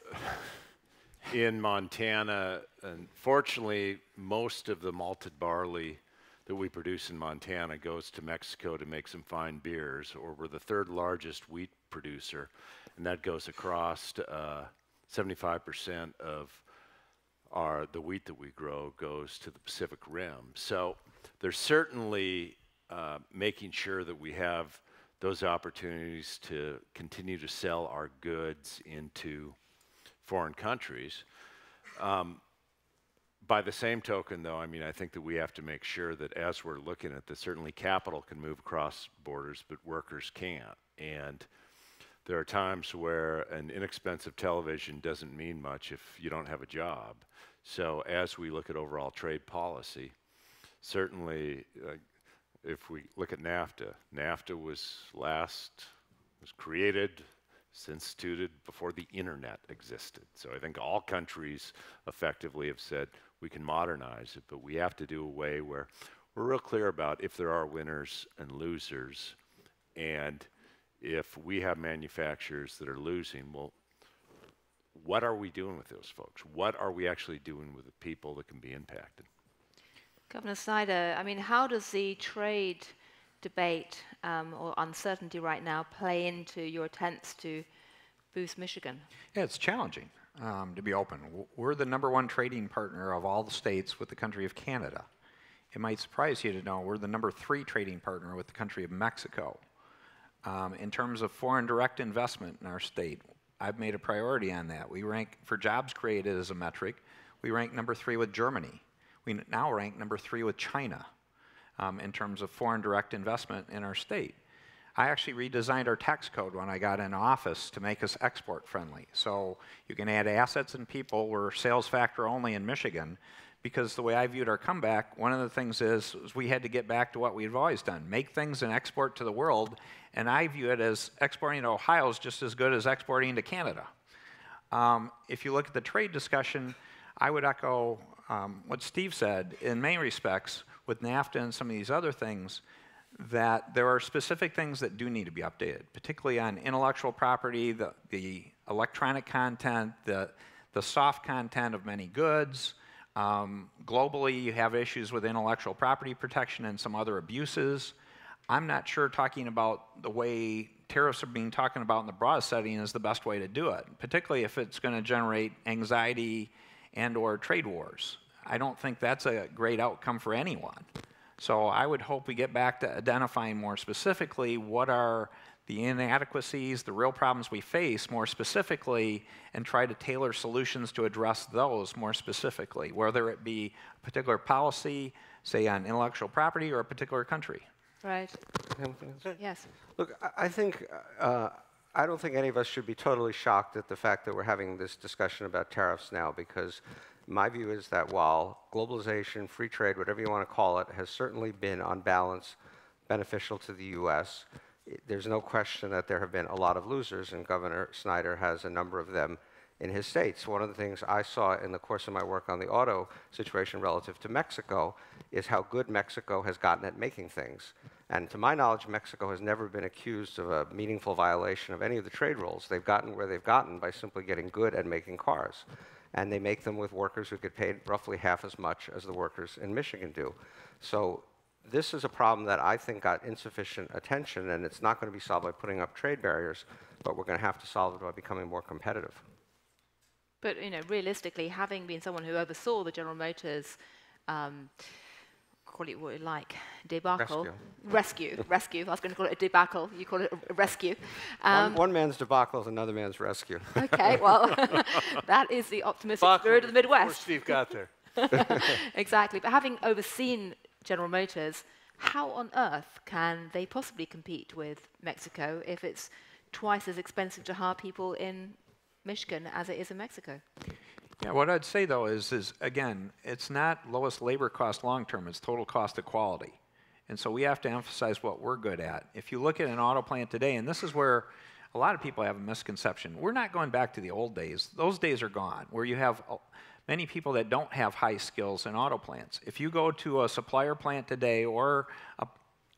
In Montana, unfortunately, most of the malted barley that we produce in Montana goes to Mexico to make some fine beers, or we're the third largest wheat producer, and that goes across 75% of the wheat that we grow goes to the Pacific Rim. So there's certainly making sure that we have those opportunities to continue to sell our goods into foreign countries. By the same token, though, I mean, I think that we have to make sure that as we're looking at this, certainly capital can move across borders, but workers can't. And there are times where an inexpensive television doesn't mean much if you don't have a job. So as we look at overall trade policy, certainly if we look at NAFTA, NAFTA was created, instituted before the internet existed. So I think all countries effectively have said we can modernize it, but we have to do a way where we're real clear about if there are winners and losers, and if we have manufacturers that are losing, well, what are we doing with those folks? What are we actually doing with the people that can be impacted? Governor Snyder, I mean, how does the trade debate or uncertainty right now play into your attempts to boost Michigan? Yeah, it's challenging, to be open. We're the #1 trading partner of all the states with the country of Canada. It might surprise you to know we're the #3 trading partner with the country of Mexico. In terms of foreign direct investment in our state, I've made a priority on that. We rank, for jobs created as a metric, we rank #3 with Germany. We now rank #3 with China in terms of foreign direct investment in our state. I actually redesigned our tax code when I got in office to make us export friendly. So you can add assets and people. We're sales factor only in Michigan, because the way I viewed our comeback, one of the things is we had to get back to what we've always done, make things and export to the world, and I view it as exporting to Ohio is just as good as exporting to Canada. If you look at the trade discussion, I would echo what Steve said in many respects with NAFTA and some of these other things, that there are specific things that do need to be updated, particularly on intellectual property, the electronic content, the soft content of many goods. Globally, you have issues with intellectual property protection and some other abuses. I'm not sure talking about the way tariffs are being talked about in the broad setting is the best way to do it, particularly if it's going to generate anxiety and or trade wars. I don't think that's a great outcome for anyone. So I would hope we get back to identifying more specifically what are the inadequacies, the real problems we face more specifically, and try to tailor solutions to address those more specifically, whether it be a particular policy, say on intellectual property, or a particular country. Right. Yes. Look, I think, I don't think any of us should be totally shocked at the fact that we're having this discussion about tariffs now, because my view is that while globalization, free trade, whatever you want to call it, has certainly been on balance beneficial to the U.S., there's no question that there have been a lot of losers, and Governor Snyder has a number of them in his states. One of the things I saw in the course of my work on the auto situation relative to Mexico is how good Mexico has gotten at making things. And to my knowledge, Mexico has never been accused of a meaningful violation of any of the trade rules. They've gotten where they've gotten by simply getting good at making cars. And they make them with workers who get paid roughly half as much as the workers in Michigan do. So this is a problem that I think got insufficient attention, and it's not going to be solved by putting up trade barriers, but we're going to have to solve it by becoming more competitive. But realistically, having been someone who oversaw the General Motors, call it what you like, debacle, rescue. I was going to call it a debacle. You call it a rescue. One man's debacle is another man's rescue. Okay, well, that is the optimistic spirit of the Midwest. Before Steve got there. Exactly. But having overseen General Motors, how on earth can they possibly compete with Mexico if it's twice as expensive to hire people in Michigan as it is in Mexico? Yeah, what I'd say though is again, it's not lowest labor cost long term, it's total cost of quality. And so we have to emphasize what we're good at. If you look at an auto plant today, and this is where a lot of people have a misconception, we're not going back to the old days. Those days are gone, where you have many people that don't have high skills in auto plants. If you go to a supplier plant today or an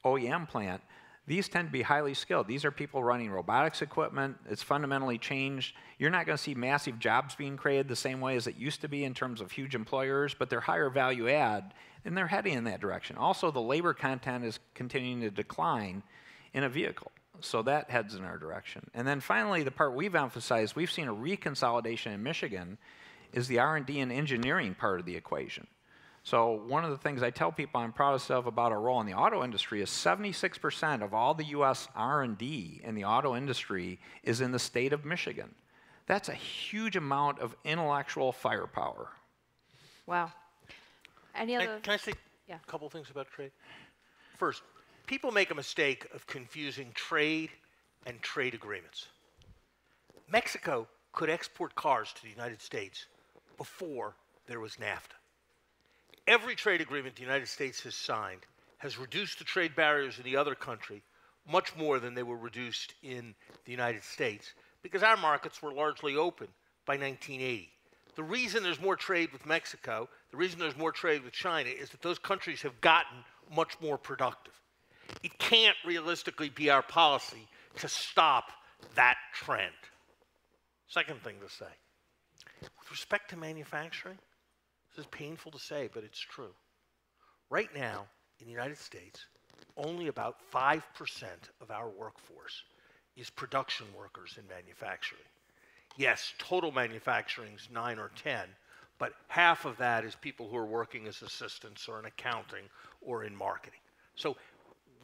OEM plant, these tend to be highly skilled. These are people running robotics equipment. It's fundamentally changed. You're not going to see massive jobs being created the same way as it used to be in terms of huge employers, but they're higher value add, and they're heading in that direction. Also, the labor content is continuing to decline in a vehicle, so that heads in our direction. And then finally, the part we've emphasized, we've seen a reconsolidation in Michigan, is the R&D and engineering part of the equation. So one of the things I tell people I'm proudest of about our role in the auto industry is 76% of all the U.S. R&D in the auto industry is in the state of Michigan. That's a huge amount of intellectual firepower. Wow. Any other? Can I say a couple things about trade? First, people make a mistake of confusing trade and trade agreements. Mexico could export cars to the United States before there was NAFTA. Every trade agreement the United States has signed has reduced the trade barriers in the other country much more than they were reduced in the United States, because our markets were largely open by 1980. The reason there's more trade with Mexico, the reason there's more trade with China, is that those countries have gotten much more productive. It can't realistically be our policy to stop that trend. Second thing to say, with respect to manufacturing, this is painful to say, but it's true. Right now, in the United States, only about 5% of our workforce is production workers in manufacturing. Yes, total manufacturing is 9 or 10, but half of that is people who are working as assistants or in accounting or in marketing. So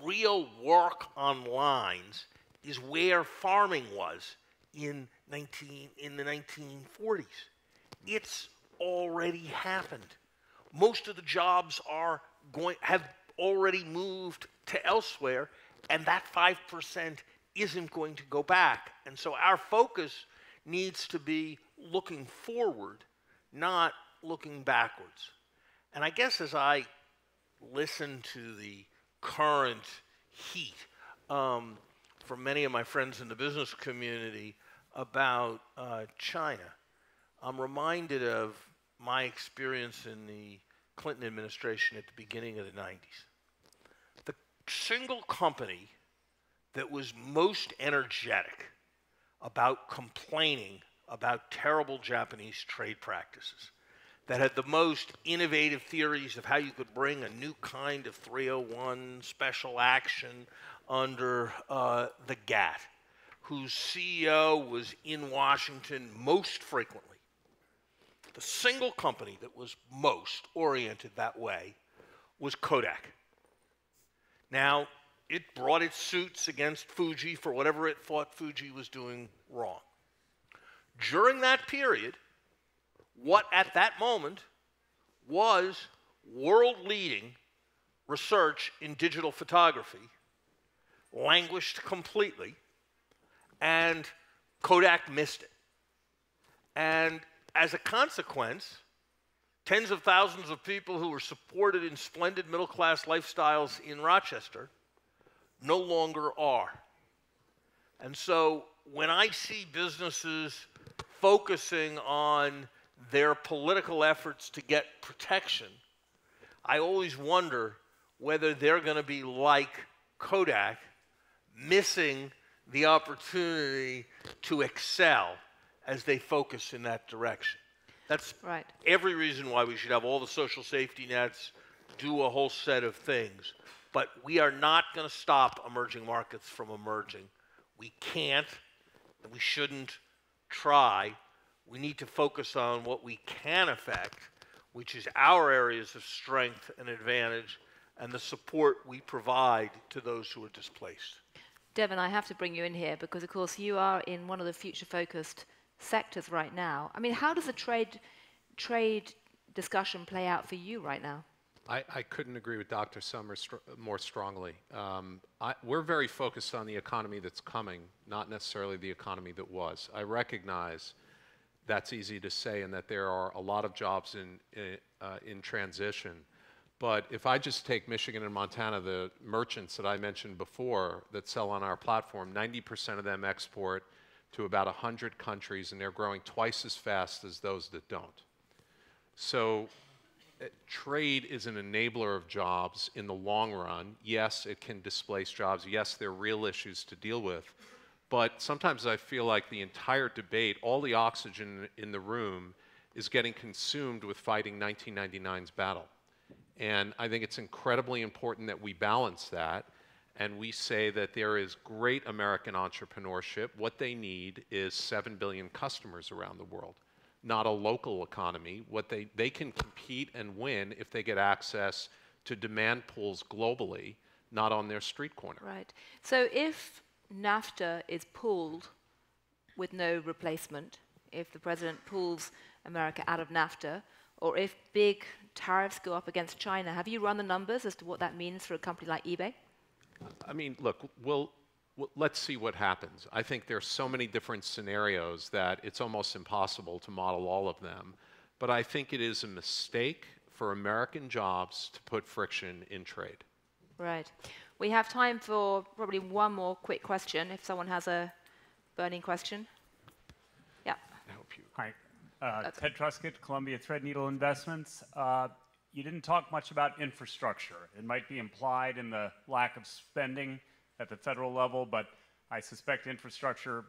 real work on lines is where farming was in the 1940s. It's already happened. Most of the jobs have already moved to elsewhere, and that 5% isn't going to go back. And so our focus needs to be looking forward, not looking backwards. And I guess as I listen to the current heat from many of my friends in the business community about China, I'm reminded of my experience in the Clinton administration at the beginning of the 90s. The single company that was most energetic about complaining about terrible Japanese trade practices, that had the most innovative theories of how you could bring a new kind of 301 special action under the GATT, whose CEO was in Washington most frequently. The single company that was most oriented that way was Kodak. Now, it brought its suits against Fuji for whatever it thought Fuji was doing wrong. During that period, what at that moment was world-leading research in digital photography languished completely, and Kodak missed it. And as a consequence, tens of thousands of people who were supported in splendid middle-class lifestyles in Rochester no longer are. And so when I see businesses focusing on their political efforts to get protection, I always wonder whether they're going to be like Kodak, missing the opportunity to excel as they focus in that direction. That's right. Every reason why we should have all the social safety nets, do a whole set of things. But we are not going to stop emerging markets from emerging. We can't, and we shouldn't try. We need to focus on what we can affect, which is our areas of strength and advantage, and the support we provide to those who are displaced. Devin, I have to bring you in here because, of course, you are in one of the future-focused sectors right now. I mean, how does the trade discussion play out for you right now? I couldn't agree with Dr. Summers more strongly. We're very focused on the economy that's coming, not necessarily the economy that was. I recognize that's easy to say and that there are a lot of jobs in transition. But if I just take Michigan and Montana, the merchants that I mentioned before that sell on our platform, 90% of them export to about 100 countries, and they're growing twice as fast as those that don't. So trade is an enabler of jobs in the long run. Yes, it can displace jobs. Yes, there are real issues to deal with. But sometimes I feel like the entire debate, all the oxygen in the room, is getting consumed with fighting 1999's battle. And I think it's incredibly important that we balance that. And we say that there is great American entrepreneurship. What they need is 7 billion customers around the world, not a local economy. What they can compete and win if they get access to demand pools globally, not on their street corner. Right. So if NAFTA is pulled with no replacement, if the president pulls America out of NAFTA, or if big tariffs go up against China, have you run the numbers as to what that means for a company like eBay? I mean, look, let's see what happens. I think there's so many different scenarios that it's almost impossible to model all of them. But I think it is a mistake for American jobs to put friction in trade. Right. We have time for probably one more quick question, if someone has a burning question. Yeah. I hope you. Hi. Ted Truscott, Columbia Threadneedle Investments. You didn't talk much about infrastructure. It might be implied in the lack of spending at the federal level, but I suspect infrastructure,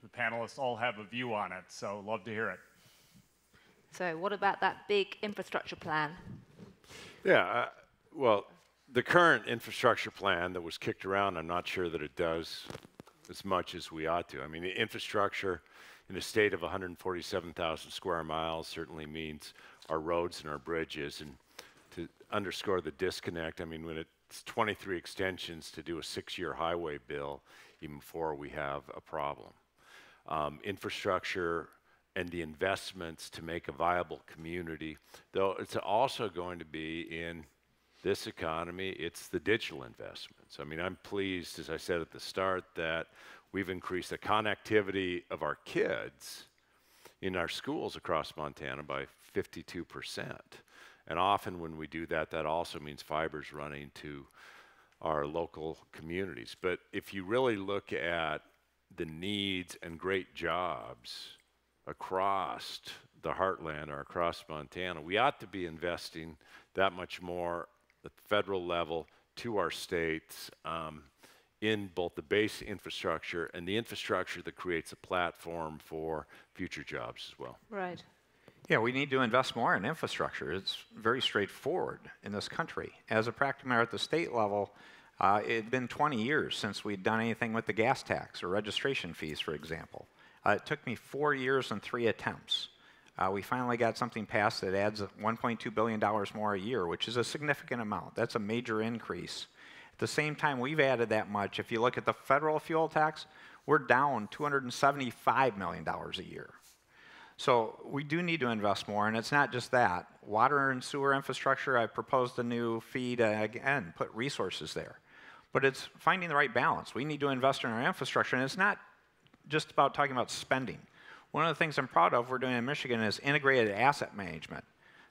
the panelists all have a view on it, so love to hear it. So what about that big infrastructure plan? Yeah, well, the current infrastructure plan that was kicked around, I'm not sure that it does as much as we ought to. I mean, infrastructure in a state of 147,000 square miles certainly means our roads and our bridges. And to underscore the disconnect, I mean, when it's 23 extensions to do a 6-year highway bill, even before we have a problem. Infrastructure and the investments to make a viable community, though it's also going to be in this economy, it's the digital investments. I mean, I'm pleased, as I said at the start, that we've increased the connectivity of our kids in our schools across Montana by 52%. And often when we do that, that also means fiber's running to our local communities. But if you really look at the needs and great jobs across the heartland or across Montana, we ought to be investing that much more at the federal level to our states in both the base infrastructure and the infrastructure that creates a platform for future jobs as well. Right. Yeah, we need to invest more in infrastructure. It's very straightforward in this country. As a practical matter at the state level, it had been 20 years since we'd done anything with the gas tax or registration fees, for example. It took me 4 years and 3 attempts. We finally got something passed that adds $1.2 billion more a year, which is a significant amount. That's a major increase. At the same time, we've added that much. If you look at the federal fuel tax, we're down $275 million a year. So we do need to invest more, and it's not just that. Water and sewer infrastructure, I proposed a new fee to, again, put resources there. But it's finding the right balance. We need to invest in our infrastructure, and it's not just about talking about spending. One of the things I'm proud of we're doing in Michigan is integrated asset management.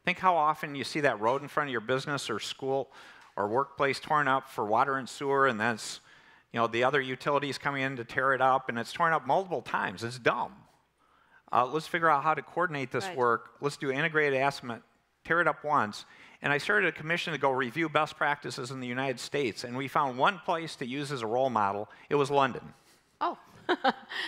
Think how often you see that road in front of your business or school or workplace torn up for water and sewer, and that's, you know, the other utilities coming in to tear it up, and it's torn up multiple times. It's dumb. Let's figure out how to coordinate this work. Let's do integrated asset, tear it up once. And I started a commission to go review best practices in the United States, and we found one place to use as a role model. It was London. Oh.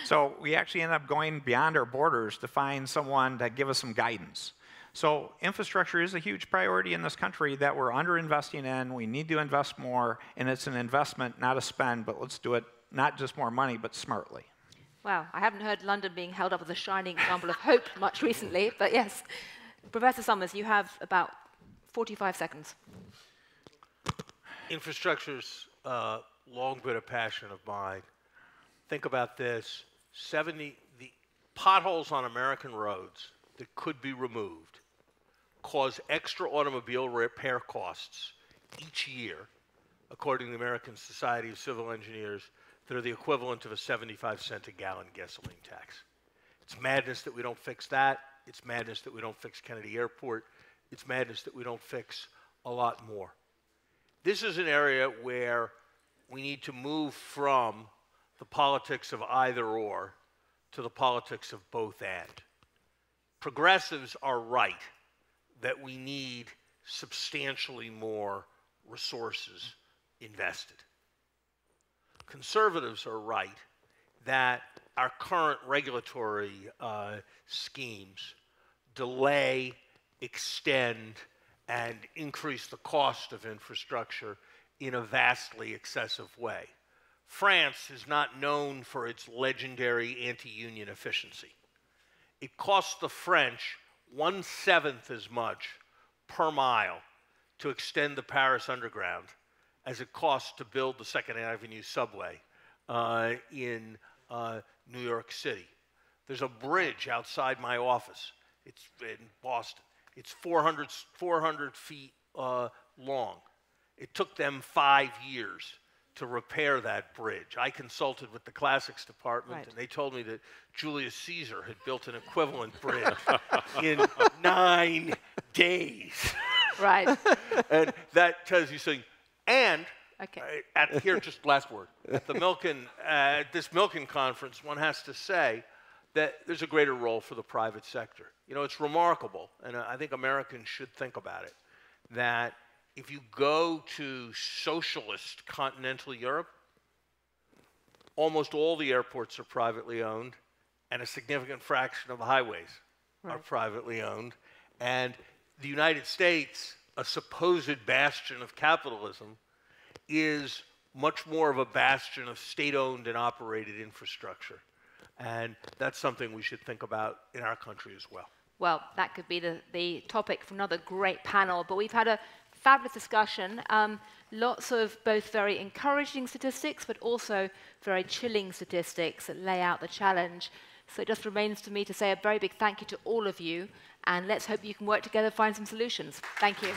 So we actually ended up going beyond our borders to find someone to give us some guidance. So infrastructure is a huge priority in this country that we're underinvesting in. We need to invest more, and it's an investment, not a spend, but let's do it not just more money, but smartly. Wow, I haven't heard London being held up as a shining example of hope much recently, but yes. Professor Summers, you have about 45 seconds. Infrastructure's long been a passion of mine. Think about this, the potholes on American roads that could be removed cause extra automobile repair costs each year, according to the American Society of Civil Engineers, that are the equivalent of a 75-cent a gallon gasoline tax. It's madness that we don't fix that. It's madness that we don't fix Kennedy Airport. It's madness that we don't fix a lot more. This is an area where we need to move from the politics of either or to the politics of both and. Progressives are right that we need substantially more resources invested. Conservatives are right that our current regulatory schemes delay, extend, and increase the cost of infrastructure in a vastly excessive way. France is not known for its legendary anti-union efficiency. It costs the French 1/7 as much per mile to extend the Paris Underground as it costs to build the 2nd Avenue subway in New York City. There's a bridge outside my office. It's in Boston. It's 400 feet long. It took them 5 years to repair that bridge. I consulted with the classics department, and they told me that Julius Caesar had built an equivalent bridge in 9 days. Right. And that tells you something. And here, just last word. At the this Milken conference, one has to say that there's a greater role for the private sector. You know, it's remarkable, and I think Americans should think about it, that if you go to socialist continental Europe, almost all the airports are privately owned, and a significant fraction of the highways are privately owned. And the United States, a supposed bastion of capitalism, is much more of a bastion of state-owned and operated infrastructure. And that's something we should think about in our country as well. Well, that could be the topic for another great panel, but we've had a fabulous discussion. Lots of both very encouraging statistics, but also very chilling statistics that lay out the challenge. So it just remains to me to say a very big thank you to all of you, and let's hope you can work together to find some solutions. Thank you.